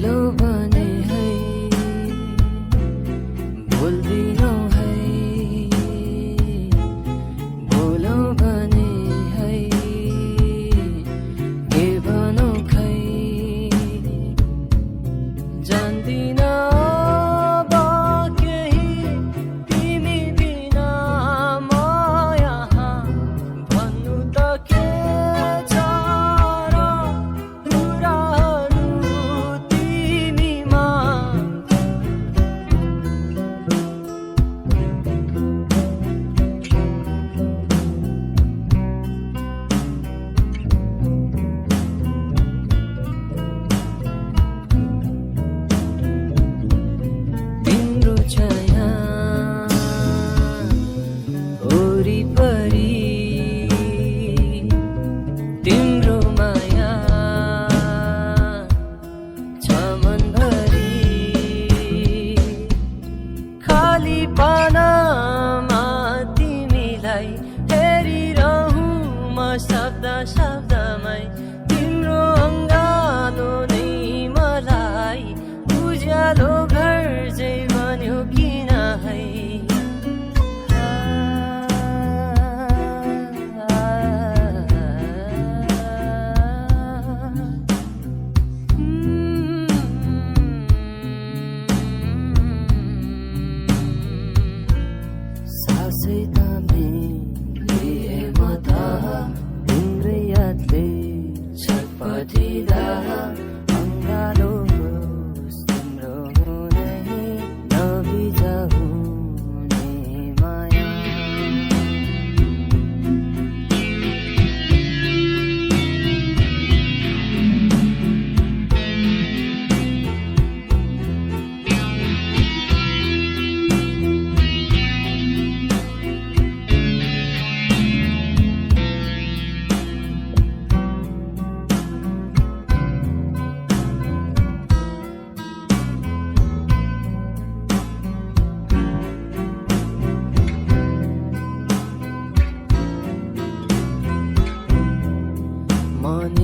बोलो भने है बोल्दिनौ है बोलो भने है के भनौ खै जान्दिन तिम्रो माया छ मनभरि खाली पानामा तिमीलाई हेरिरहँ म शब्द शब्दमै तिम्रो अङ्गालो नै मलाई उज्यालो घर जै भन्यो किन है छटपटिँदा अङ्गालो होस् तिम्रो हुने नबिजाउने माया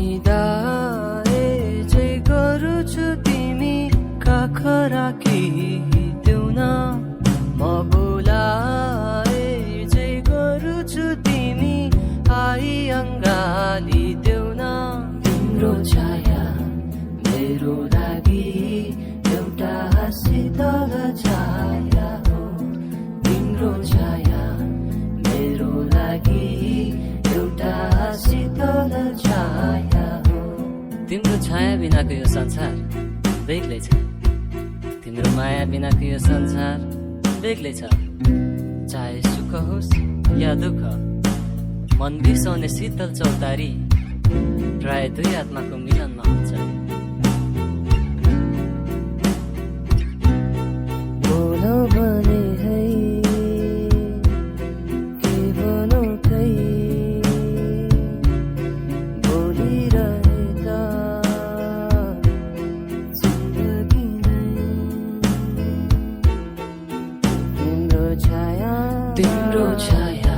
मनिदाए जे गर्छु तिमी काख राखिदेऊ न म बोलाए जे गर्छु तिमी आई अङ्गालिदेऊ न तिम्रो छाया मेरो लागि एउटा शीतल छाया हो तिम्रो छाया मेरो लागि एउटा शीतल छाया हो तिम्रो छाया बिनाको यो संसार बेग्लै छ तिम्रो माया बिनाको यो संसार बेग्लै छ चाहे सुख होस् या दुःख मन बिर्साउने शीतल चौतारी प्राय दुई आत्माको मिलनमा हुन्छ बोलो भने है के भनौ खै बोलिरहेता जिन्दगी नै तिम्रो छाया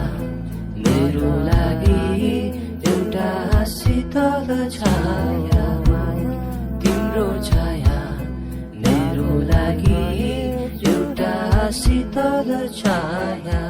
मेरो लागि एउटा शीतल छाया तिम्रो छाया मेरो लागि एउटा शीतल छाया